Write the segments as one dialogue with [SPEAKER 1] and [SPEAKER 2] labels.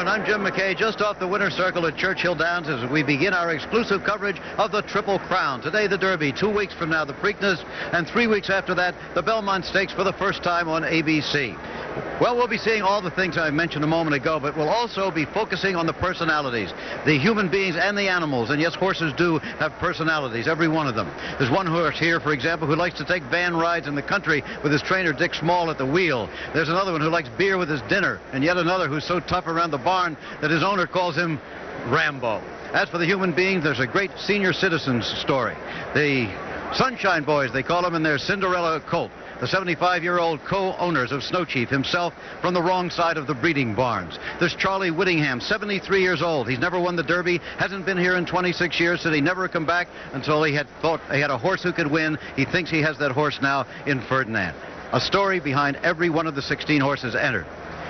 [SPEAKER 1] afternoon. I'm Jim McKay, just off the winner's circle at Churchill Downs as we begin our exclusive coverage of the Triple Crown. Today, the Derby. 2 weeks from now, the Preakness. And 3 weeks after that, the Belmont Stakes for the first time on ABC. Well, we'll be seeing all the things I mentioned a moment ago, but we'll also be focusing on the personalities, the human beings and the animals. And yes, horses do have personalities, every one of them. There's one horse here, for example, who likes to take van rides in the country with his trainer, Dick Small, at the wheel. There's another one who likes beer with his dinner, and yet another who's so tough around the barn that his owner calls him Rambo. As for the human beings, there's a great senior citizens story. The Sunshine Boys, they call them, in their Cinderella colt. The 75-year-old co-owners of Snow Chief, himself from the wrong side of the breeding barns. There's Charlie Whittingham, 73 years old. He's never won the Derby, hasn't been here in 26 years, said he'd never come back until he had thought he had a horse who could win. He thinks he has that horse now in Ferdinand. A story behind every one of the 16 horses entered.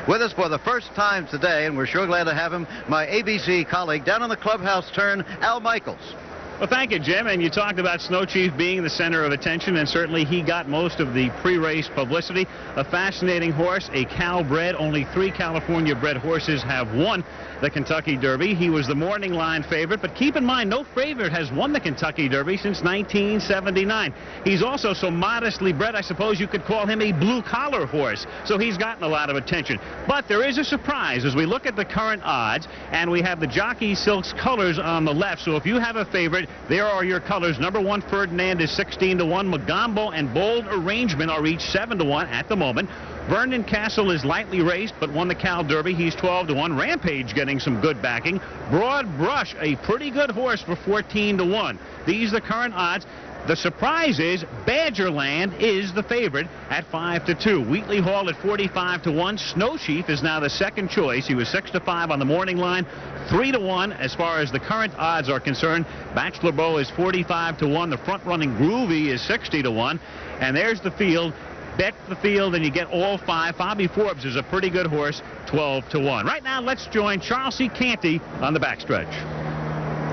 [SPEAKER 1] With us for the first time today, and we're sure glad to have him, my ABC colleague down on the clubhouse turn, Al Michaels.
[SPEAKER 2] Well, thank you, Jim. And you talked about Snow Chief being the center of attention, and certainly he got most of the pre-race publicity. A fascinating horse, a Cal-bred. Only 3 California-bred horses have won the Kentucky Derby. He was the morning line favorite, but keep in mind, no favorite has won the Kentucky Derby since 1979. He's also so modestly bred, I suppose you could call him a blue-collar horse, so he's gotten a lot of attention. But there is a surprise as we look at the current odds, and we have the Jockey Silks colors on the left, so if you have a favorite, there are your colors. Number 1, Ferdinand, is 16-1. Magambo and Bold Arrangement are each 7-1 at the moment. Vernon Castle is lightly raced, but won the Cal Derby. He's 12-1. Rampage getting some good backing. Broad Brush, a pretty good horse, for 14-1. These are the current odds. The surprise is Badgerland is the favorite at 5-2. Wheatley Hall at 45-1. Snow Chief is now the second choice. He was 6-5 on the morning line, 3-1 as far as the current odds are concerned. Bachelor Bow is 45-1. The front-running Groovy is 60-1. And there's the field. Bet the field and you get all 5. Bobby Forbes is a pretty good horse, 12-1. Right now, let's join Charles C. Canty on the backstretch.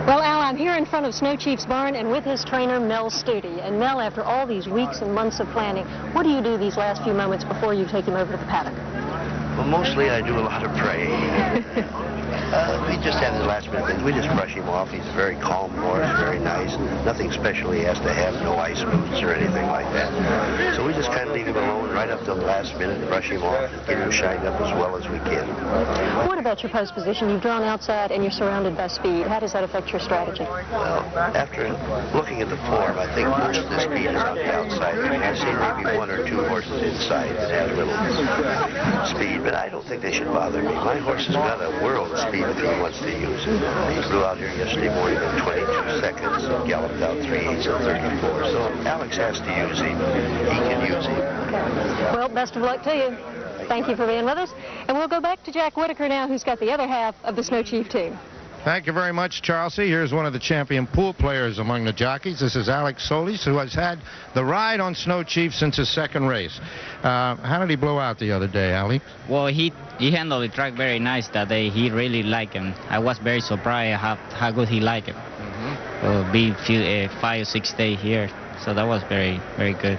[SPEAKER 3] Well, Al, I'm here in front of Snow Chief's barn and with his trainer, Mel Studi. And Mel, after all these weeks and months of planning, what do you do these last few moments before you take him over to the paddock?
[SPEAKER 4] Well, mostly I do a lot of praying. We just have the last minute things. We just brush him off. He's a very calm horse, very nice. Nothing special he has to have, no ice boots or anything like that. So we just kind of leave him alone right up till the last minute, brush him off, get him shined up as well as we can.
[SPEAKER 3] What about your post position? You've drawn outside and you're surrounded by speed. How does that affect your strategy?
[SPEAKER 4] Well, after looking at the form, I think most of the speed is on the outside. I've seen maybe 1 or 2 horses inside that have a little speed, but I don't think they should bother me. My horse has got a world of speed if he wants to use it. He flew out here yesterday morning in 22 seconds and galloped out 3/8 of 34. So if Alex has to use him, he can use him.
[SPEAKER 3] Well, best of luck to you. Thank you for being with us. And we'll go back to Jack Whitaker now, who's got the other half of the Snow Chief team.
[SPEAKER 5] Thank you very much, Charlie. Here's one of the champion pool players among the jockeys. This is Alex Solis, who has had the ride on Snow Chief since his second race. How did he blow out the other day, Alex?
[SPEAKER 6] Well, he handled the track very nice that day. He really liked him. I was very surprised how good he liked it. Be 5 or 6 days here, so that was very, very good.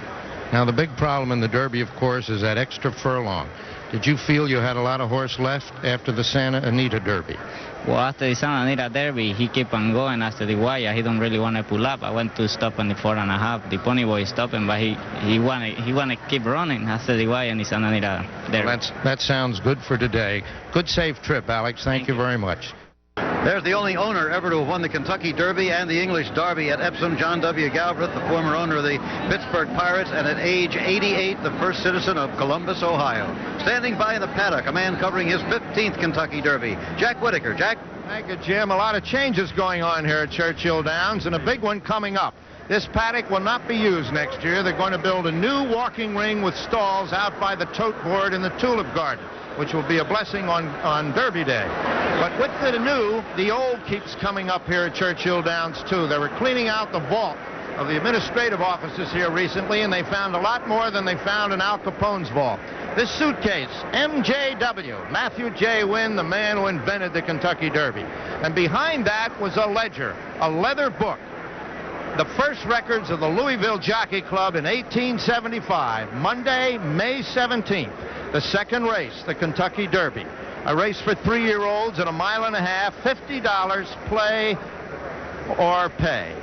[SPEAKER 5] Now, the big problem in the Derby, of course, is that extra furlong. Did you feel you had a lot of horse left after the Santa Anita Derby?
[SPEAKER 6] Well, after the Santa Anita Derby, he kept on going after the wire. He don't really want to pull up. I went to stop on the 4.5. The pony boy stopped him, but he want to keep running after the wire in the Santa Anita Derby.
[SPEAKER 5] Well, that sounds good for today. Good safe trip, Alex. Thank you very much.
[SPEAKER 1] There's the only owner ever to have won the Kentucky Derby and the English Derby at Epsom, John W. Galbraith, the former owner of the Pittsburgh Pirates, and at age 88, the first citizen of Columbus, Ohio. Standing by in the paddock, a man covering his 15th Kentucky Derby, Jack Whitaker. Jack?
[SPEAKER 5] Thank you, Jim. A lot of changes going on here at Churchill Downs, and a big one coming up. This paddock will not be used next year. They're going to build a new walking ring with stalls out by the tote board in the Tulip Garden, which will be a blessing on Derby Day. But with the new, the old keeps coming up here at Churchill Downs, too. They were cleaning out the vault of the administrative offices here recently, and they found a lot more than they found in Al Capone's vault. This suitcase, MJW, Matthew J. Wynn, the man who invented the Kentucky Derby. And behind that was a ledger, a leather book. The first records of the Louisville Jockey Club in 1875, Monday, May 17th. The second race, the Kentucky Derby. A race for 3-year-olds at 1.5 miles, $50, play or pay.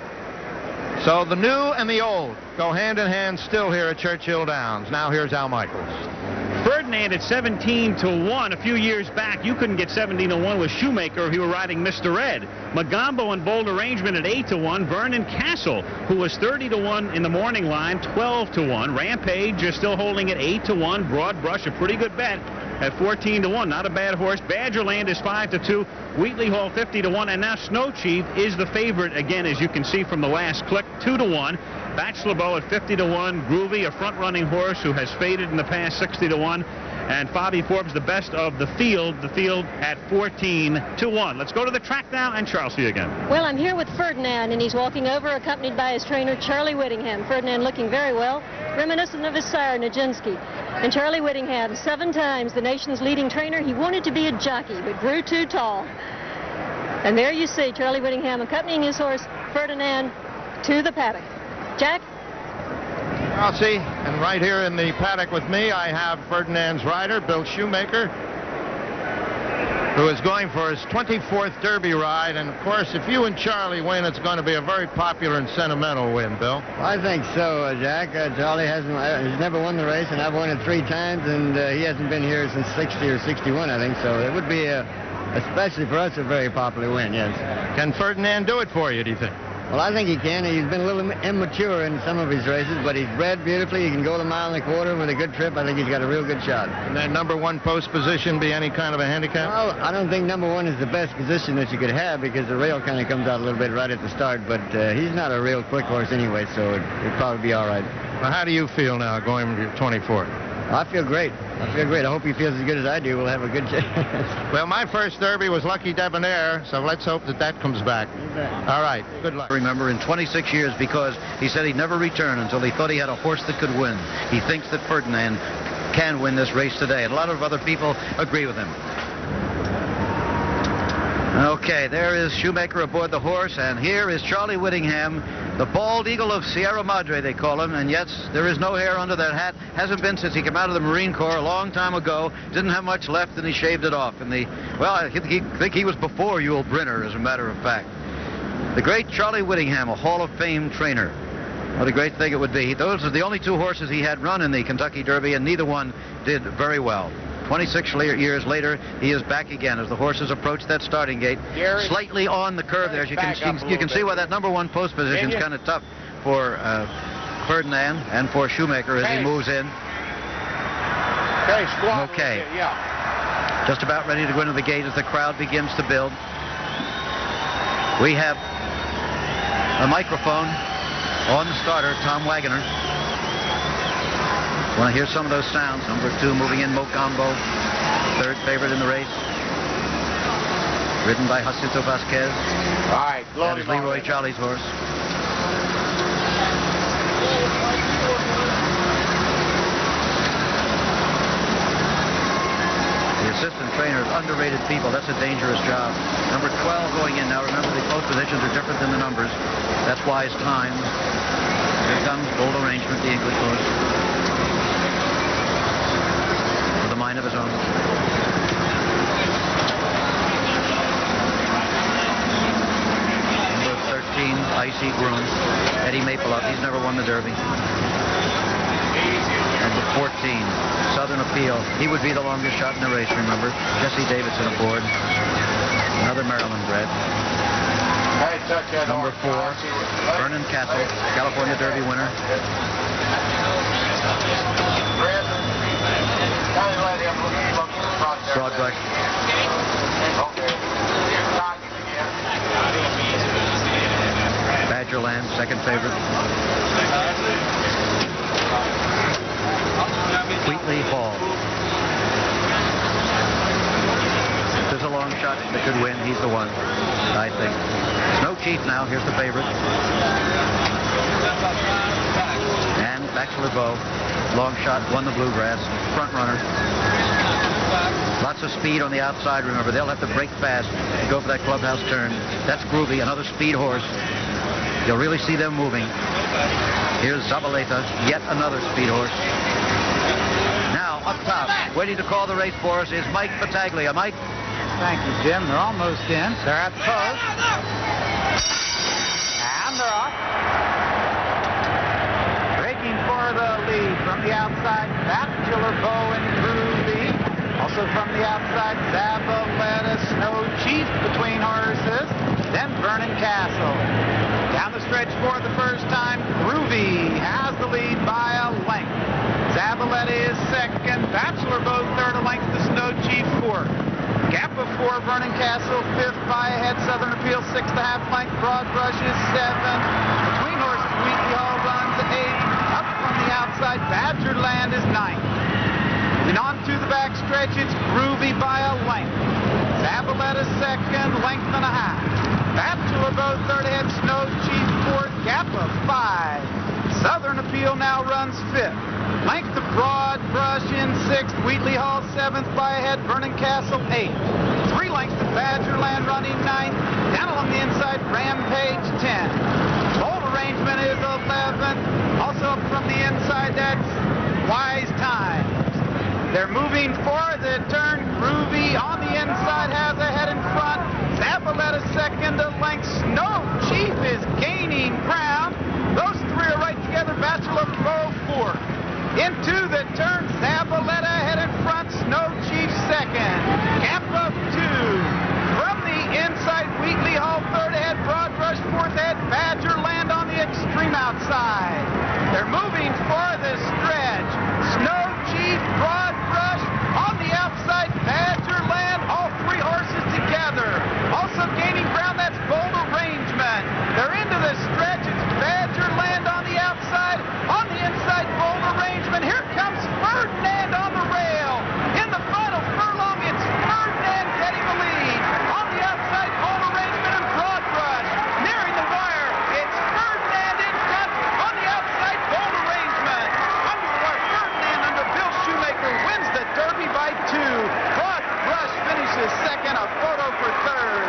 [SPEAKER 5] So the new and the old go hand in hand still here at Churchill Downs. Now here's Al Michaels.
[SPEAKER 2] Ferdinand at 17-1. A few years back, you couldn't get 17-1 with Shoemaker if you were riding Mr. Ed. Magambo and Bold Arrangement at 8-1. Vernon Castle, who was 30-1 in the morning line, 12-1. Rampage is still holding at 8-1. Broad Brush, a pretty good bet, at 14-1. Not a bad horse. Badgerland is 5-2. Wheatley Hall 50-1. And now Snow Chief is the favorite again, as you can see from the last click, 2-1. Bachelor Beau at 50-1. Groovy, a front-running horse who has faded in the past, 60-1. And Bobby Forbes, the best of the field at 14-1. Let's go to the track now, and Charles, see you again.
[SPEAKER 3] Well, I'm here with Ferdinand, and he's walking over accompanied by his trainer, Charlie Whittingham. Ferdinand looking very well, reminiscent of his sire, Nijinsky. And Charlie Whittingham, 7 times the nation's leading trainer. He wanted to be a jockey, but grew too tall. And there you see Charlie Whittingham accompanying his horse, Ferdinand, to the paddock. Jack?
[SPEAKER 5] I'll see. And right here in the paddock with me, I have Ferdinand's rider, Bill Shoemaker, who is going for his 24th Derby ride. And, of course, if you and Charlie win, it's going to be a very popular and sentimental win, Bill.
[SPEAKER 7] I think so, Jack. Charlie he's never won the race, and I've won it 3 times, and he hasn't been here since 60 or 61, I think. So it would be, especially for us, a very popular win, yes.
[SPEAKER 5] Can Ferdinand do it for you, do you think?
[SPEAKER 7] Well, I think he can. He's been a little immature in some of his races, but he's bred beautifully. He can go the 1.25 miles with a good trip. I think he's got a real good shot.
[SPEAKER 5] Can that #1 post position be any kind of a handicap?
[SPEAKER 7] Well, I don't think #1 is the best position that you could have because the rail kind of comes out a little bit right at the start, but he's not a real quick horse anyway, so it'd probably be all right.
[SPEAKER 5] Well, how do you feel now going to your 24th?
[SPEAKER 7] I feel great. I hope he feels as good as I do. We'll have a good chance.
[SPEAKER 5] Well, my first Derby was Lucky Debonair, so let's hope that comes back. All right. Good luck.
[SPEAKER 1] Remember, in 26 years, because he said he'd never return until he thought he had a horse that could win. He thinks that Ferdinand can win this race today, and a lot of other people agree with him. Okay, there is Shoemaker aboard the horse, and here is Charlie Whittingham, the bald eagle of Sierra Madre, they call him. And yes, there is no hair under that hat. Hasn't been since he came out of the Marine Corps a long time ago. Didn't have much left, and he shaved it off. And I think he was before Yul Brynner, as a matter of fact. The great Charlie Whittingham, a Hall of Fame trainer. What a great thing it would be. Those are the only 2 horses he had run in the Kentucky Derby, and neither one did very well. 26 years later, he is back again as the horses approach that starting gate. Slightly on the curve there. As you can see why that #1 post position is kind of tough for Ferdinand and for Shoemaker as he moves in. Okay. Just about ready to go into the gate as the crowd begins to build. We have a microphone on the starter, Tom Wagoner. Want to hear some of those sounds. #2 moving in, Mocambo, 3rd favorite in the race. Ridden by Jacinto Vasquez.
[SPEAKER 5] All right.
[SPEAKER 1] That is Leroy Charlie's horse. The assistant trainer is underrated people. That's a dangerous job. #12 going in. Now remember, the post positions are different than the numbers. That's wise time. Here comes Bold Arrangement, the English horse. With a mind of his own. Number 13, Icy Groom. Eddie Mapleoff. He's never won the Derby. Number 14, Southern Appeal. He would be the longest shot in the race, remember. Jesse Davidson aboard. Another Maryland bred. Number 4, Vernon Castle, California Derby winner. Broadbrush. Badgerland, 2nd favorite. Wheatley Hall. If there's a long shot that could win, he's the one, I think. Snow Chief now, here's the favorite. And Bachelor Beau, long shot, won the Bluegrass, front runner. Lots of speed on the outside, remember. They'll have to break fast to go for that clubhouse turn. That's Groovy, another speed horse. You'll really see them moving. Here's Zabaleta, yet another speed horse. Now, now up top. Waiting to call the race for us is Mike Battaglia. Mike?
[SPEAKER 8] Thank you, Jim. They're almost in. They're at the post. And they're off. Breaking for the lead from the outside, Bachelor Bow and Groovy. Also from the outside, Zabaleta, Snow Chief between horses. Then Vernon Castle. Down the stretch for the first time, Groovy has the lead by a length. Zabaleta is second, Bachelor Bow third, a length to Snow Chief fourth. Gap of 4, Vernon Castle, 5th by ahead, Southern Appeal, 6.5 length, Broad Brush is 7. Between horses, Wheatley Hall runs 8. Up from the outside, Badgerland is 9th. Moving on to the back stretch, it's Groovy by a length. Zabaleta second, length and a half. Bachelor Bow third ahead, Snow Chief fourth, gap of 5. Southern Appeal now runs 5th. Length of Broad Brush in 6th, Wheatley Hall 7th by ahead, Vernon Castle 8th. 3 lengths to Badgerland running 9th. Down along the inside, Rampage 10th. Bold Arrangement is 11th. Also up from the inside, that's Wise Times. They're moving for the turn. Groovy on the inside has a head in front. Zabaleta second, a length. Snow Chief is gaining ground. Those 3 are right together. Bachelor Bow 4th. Into the turn, Zabaleta head in front, Snow Chief second. Gap of 2. From the inside, Wheatley Hall third ahead, Broad Brush fourth ahead, Badgerland on the extreme outside. They're moving for the stretch. Snow Chief, Broad Brush on the outside, Badgerland, all 3 horses together. Also gaining ground, that's Bold Arrangement. They're into the stretch, it's Badgerland on the outside. On the inside, Bold Arrangement. Here comes Ferdinand on the rail. In the final furlong, it's Ferdinand getting the lead. On the outside, Bold Arrangement and Broad Brush. Nearing the wire, it's Ferdinand in front. On the outside, Bold Arrangement. Under the wire, Ferdinand under Bill Shoemaker wins the Derby by 2. Broad Brush finishes second, a photo for third.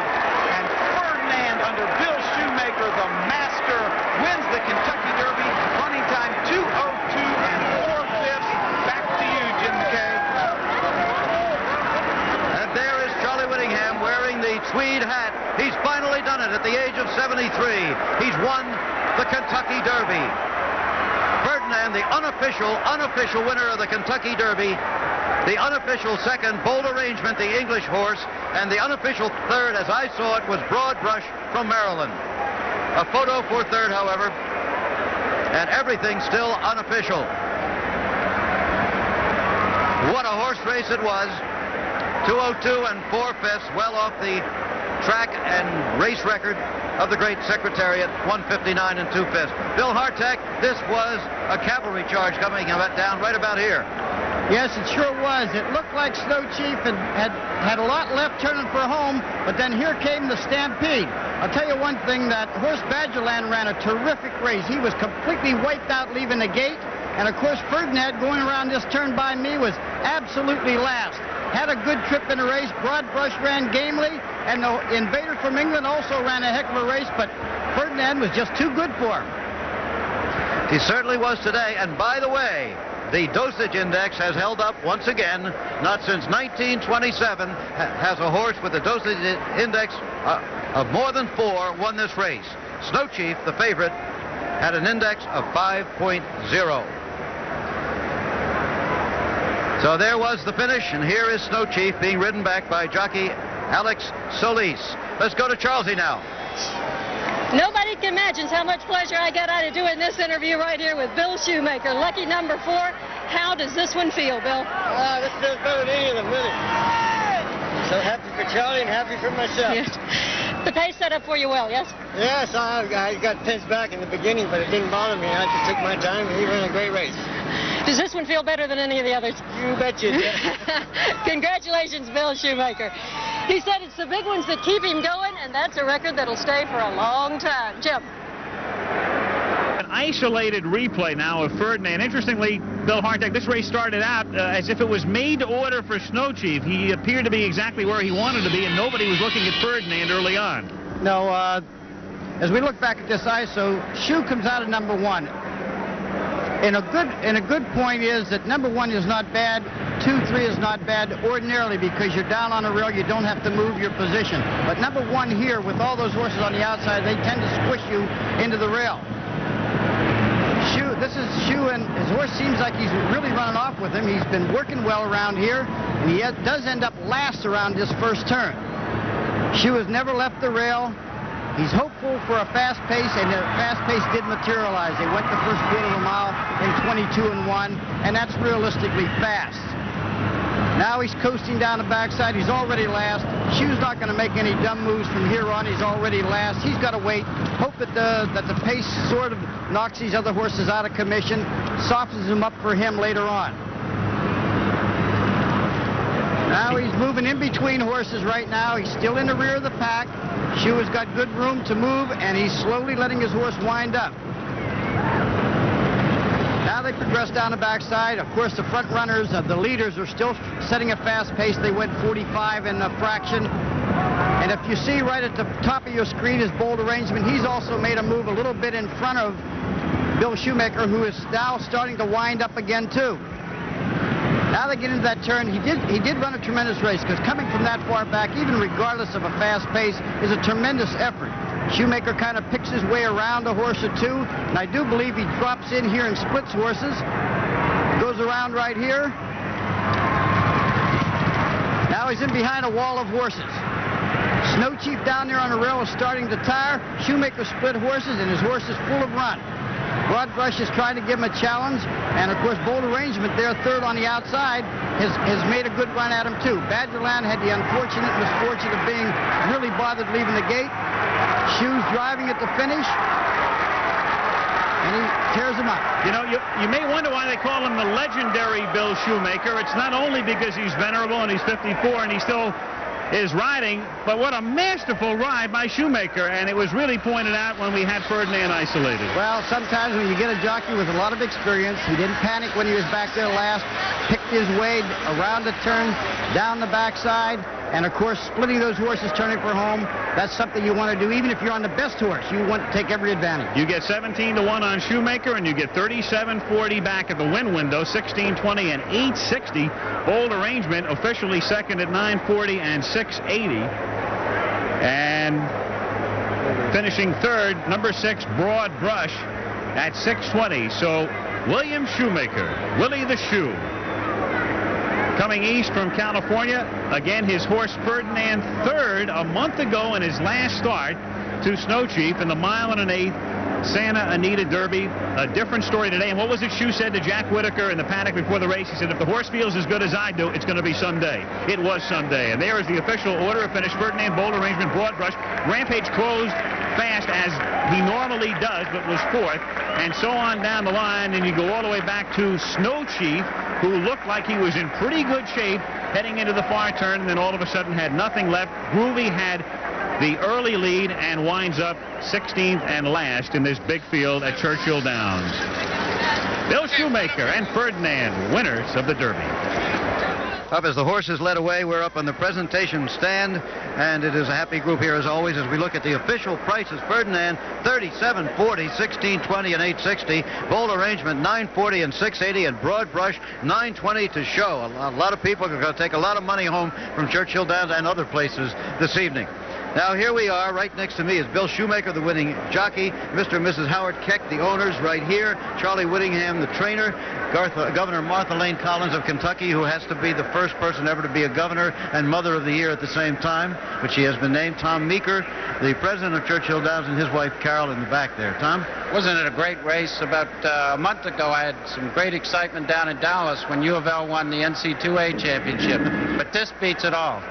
[SPEAKER 8] And Ferdinand under Bill Shoemaker, the master, wins the Kentucky Derby. Running time 2:02 and 4/5. Back to you, Jim McKay.
[SPEAKER 1] And there is Charlie Whittingham wearing the tweed hat. He's finally done it at the age of 73. He's won the Kentucky Derby. Ferdinand, the unofficial winner of the Kentucky Derby. The unofficial second, Bold Arrangement, the English horse. And the unofficial third, as I saw it, was Broad Brush from Maryland. A photo for third, however. And everything still unofficial. What a horse race it was. 2:02 and 4/5, well off the track and race record of the great Secretariat, 1:59 and 2/5. Bill Hartek, this was a cavalry charge coming down right about here.
[SPEAKER 9] Yes, it sure was. It looked like Snow Chief had a lot left turning for home, but then here came the stampede. I'll tell you one thing, that horse Badgerland ran a terrific race. He was completely wiped out leaving the gate, and of course Ferdinand going around this turn by me was absolutely last. Had a good trip in the race. Broad Brush ran gamely, and the Invader from England also ran a heck of a race, but Ferdinand was just too good for him.
[SPEAKER 1] He certainly was today, and by the way, the dosage index has held up once again. Not since 1927 has a horse with a dosage index of more than 4 won this race. Snow Chief, the favorite, had an index of 5.0. So there was the finish, and here is Snow Chief being ridden back by jockey Alex Solis. Let's go to Charlesy now.
[SPEAKER 3] Nobody can imagine how much pleasure I got out of doing this interview right here with Bill Shoemaker, lucky number 4. How does this one feel, Bill?
[SPEAKER 7] This feels better than any of them, really. So happy for Charlie and happy for myself.
[SPEAKER 3] Yes. The pace set up for you well, yes?
[SPEAKER 7] Yes, I got pins back in the beginning, but it didn't bother me. I just took my time, and he ran a great race.
[SPEAKER 3] Does this one feel better than any of the others?
[SPEAKER 7] You bet you did.
[SPEAKER 3] Congratulations, Bill Shoemaker. He said it's the big ones that keep him going, and that's a record that'll stay for a long time. Jim.
[SPEAKER 2] An isolated replay now of Ferdinand. Interestingly, Bill Hartek, this race started out as if it was made to order for Snow Chief. He appeared to be exactly where he wanted to be, and nobody was looking at Ferdinand early on.
[SPEAKER 9] No, as we look back at this ISO, Shoe comes out of number 1. And a good point is that number 1 is not bad, 2, 3 is not bad ordinarily because you're down on a rail, you don't have to move your position. But number 1 here, with all those horses on the outside, they tend to squish you into the rail. This is Shoe, and his horse seems like he's really running off with him. He's been working well around here, and he does end up last around this first turn. Shoe has never left the rail. He's hopeful for a fast pace, and the fast pace did materialize. They went the first quarter of a mile in 22-1, and that's realistically fast. Now he's coasting down the backside. He's already last. Shoe's not going to make any dumb moves from here on. He's already last. He's got to wait, hope that the pace sort of knocks these other horses out of commission, softens them up for him later on. Now he's moving in between horses right now. He's still in the rear of the pack. Shoe has got good room to move, and he's slowly letting his horse wind up. Now they progress down the backside. Of course, the front runners, the leaders, are still setting a fast pace. They went 45 and a fraction. And if you see right at the top of your screen is bold arrangement, he's also made a move a little bit in front of Bill Shoemaker, who is now starting to wind up again, too. Now they get into that turn. He did run a tremendous race, because coming from that far back, even regardless of a fast pace, is a tremendous effort. Shoemaker kind of picks his way around a horse or two, and I do believe he drops in here and splits horses. Goes around right here. Now he's in behind a wall of horses. Snow Chief down there on the rail is starting to tire. Shoemaker split horses, and his horse is full of run. Broad Brush is trying to give him a challenge, and of course Bold Arrangement there, third on the outside, has made a good run at him too. Badgerland had the unfortunate misfortune of being really bothered leaving the gate. Shoe's driving at the finish, and he tears him up.
[SPEAKER 2] You know, you may wonder why they call him the legendary Bill Shoemaker. It's not only because he's venerable and he's 54 and he still is riding, but what a masterful ride by Shoemaker, and it was really pointed out when we had Ferdinand isolated.
[SPEAKER 9] Well, sometimes when you get a jockey with a lot of experience, he didn't panic when he was back there last, picked his way around the turn, down the backside, and of course splitting those horses, turning for home, that's something you want to do even if you're on the best horse. You want to take every advantage.
[SPEAKER 2] You get 17-1 on Shoemaker, and you get 37.40 back at the win window, 16.20 and 8.60. Bold Arrangement officially second at 9.40 and 6.80. And finishing third, number 6, Broad Brush at 6.20. So William Shoemaker, Willie the Shoe, coming east from California. Again, his horse Ferdinand, third a month ago in his last start to Snow Chief in the 1 1/8 Santa Anita Derby. A different story today. And what was it Shoe said to Jack Whitaker in the paddock before the race? He said, if the horse feels as good as I do, it's going to be Sunday. It was Sunday. And there is the official order of finish. Ferdinand, Bold Arrangement, Broad Brush. Rampage closed fast as he normally does, but was fourth. And so on down the line. And you go all the way back to Snow Chief, who looked like he was in pretty good shape heading into the far turn, and then all of a sudden had nothing left. Groovy had the early lead and winds up 16th and last in this big field at Churchill Downs. Bill Shoemaker and Ferdinand, winners of the Derby.
[SPEAKER 1] Up as the horses led away, we're up on the presentation stand, and it is a happy group here as always as we look at the official prices. Ferdinand, 37.40, 16.20 and 8.60. Bold Arrangement, 9.40 and 6.80, and Broad Brush, 9.20 to show. A lot of people are going to take a lot of money home from Churchill Downs and other places this evening. Now here we are. Right next to me is Bill Shoemaker, the winning jockey. Mr. and Mrs. Howard Keck, the owners, right here. Charlie Whittingham, the trainer. Governor Martha Lane Collins of Kentucky, who has to be the first person ever to be a governor and mother of the year at the same time, which she has been named. Tom Meeker, the president of Churchill Downs, and his wife Carol in the back there. Tom?
[SPEAKER 10] Wasn't it a great race? About a month ago, I had some great excitement down in Dallas when U of L won the NC2A championship. But this beats it all.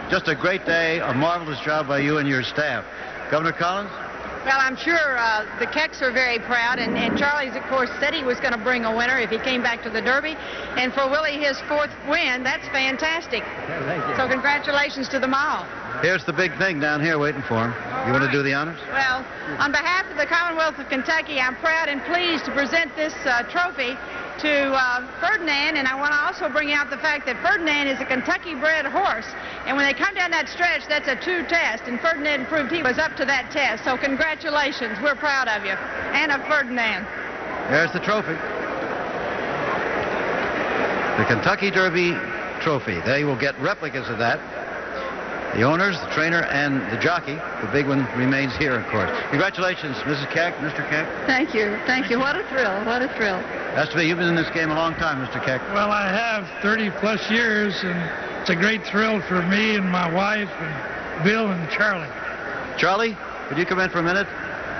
[SPEAKER 1] Just a great day, a marvelous job by you and your staff. Governor Collins?
[SPEAKER 11] Well, I'm sure the Kecks are very proud, and Charlie's, of course, said he was going to bring a winner if he came back to the Derby. And for Willie, his 4th win, that's fantastic.
[SPEAKER 1] Thank you.
[SPEAKER 11] So congratulations to them all.
[SPEAKER 1] Here's the big thing down here waiting for him. You want to do the honors?
[SPEAKER 11] Well, on behalf of the Commonwealth of Kentucky, I'm proud and pleased to present this trophy to Ferdinand, and I want to also bring out the fact that Ferdinand is a Kentucky-bred horse, and when they come down that stretch, that's a true test, and Ferdinand proved he was up to that test. So congratulations. We're proud of you and of Ferdinand.
[SPEAKER 1] There's the trophy. the Kentucky Derby trophy. They will get replicas of that. The owners, the trainer, and the jockey. The big one remains here, of course. Congratulations, Mrs. Keck, Mr. Keck.
[SPEAKER 12] Thank you. Thank you. What a thrill. What a thrill.
[SPEAKER 1] Has to be. You've been in this game a long time, Mr. Keck.
[SPEAKER 13] Well, I have 30-plus years, and it's a great thrill for me and my wife and Bill and Charlie.
[SPEAKER 1] Charlie, could you come in for a minute?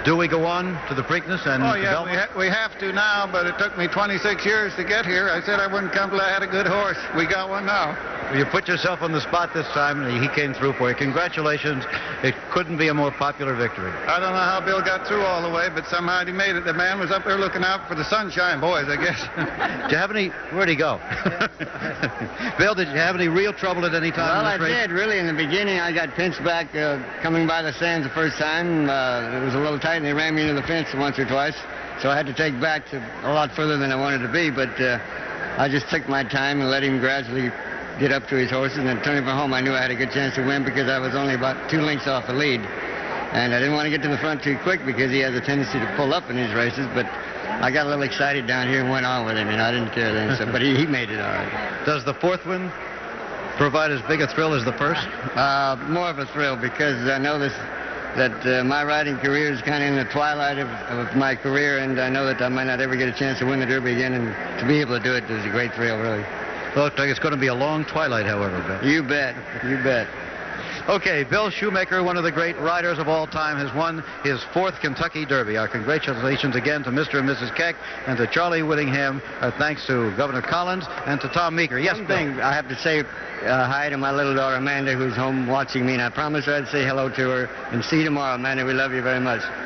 [SPEAKER 1] Do we go on to the Preakness and
[SPEAKER 14] Oh, yeah, we have to now, but it took me 26 years to get here. I said I wouldn't come till I had a good horse. We got one now.
[SPEAKER 1] You put yourself on the spot this time, and he came through for you. Congratulations. It couldn't be a more popular victory.
[SPEAKER 14] I don't know how Bill got through all the way, but somehow he made it. The man was up there looking out for the sunshine boys, I guess.
[SPEAKER 1] Did you have any... Where'd he go? Bill, did you have any real trouble at any time?
[SPEAKER 7] Well, I did, really. In the beginning, I got pinched back coming by the stands the first time. It was a little tight, and they ran me into the fence once or twice. So I had to take back to a lot further than I wanted to be, but I just took my time and let him gradually get up to his horses, and then turning for home, I knew I had a good chance to win because I was only about 2 lengths off the lead. And I didn't want to get to the front too quick because he has a tendency to pull up in his races, but I got a little excited down here and went on with him, and I didn't care then. So, but he made it all right.
[SPEAKER 1] Does the fourth win provide as big a thrill as the first?
[SPEAKER 7] More of a thrill because I know that my riding career is kind of in the twilight of my career, and I know that I might not ever get a chance to win the Derby again, and to be able to do it is a great thrill, really.
[SPEAKER 1] Looks like it's going to be a long twilight, however, Bill.
[SPEAKER 7] You bet. You bet.
[SPEAKER 1] Okay, Bill Shoemaker, one of the great riders of all time, has won his 4th Kentucky Derby. Our congratulations again to Mr. and Mrs. Keck and to Charlie Whittingham. Our thanks to Governor Collins and to Tom Meeker. Yes,
[SPEAKER 7] One thing I have to say hi to my little daughter Amanda, who's home watching me, and I promised her I'd say hello to her. And see you tomorrow, Amanda. We love you very much.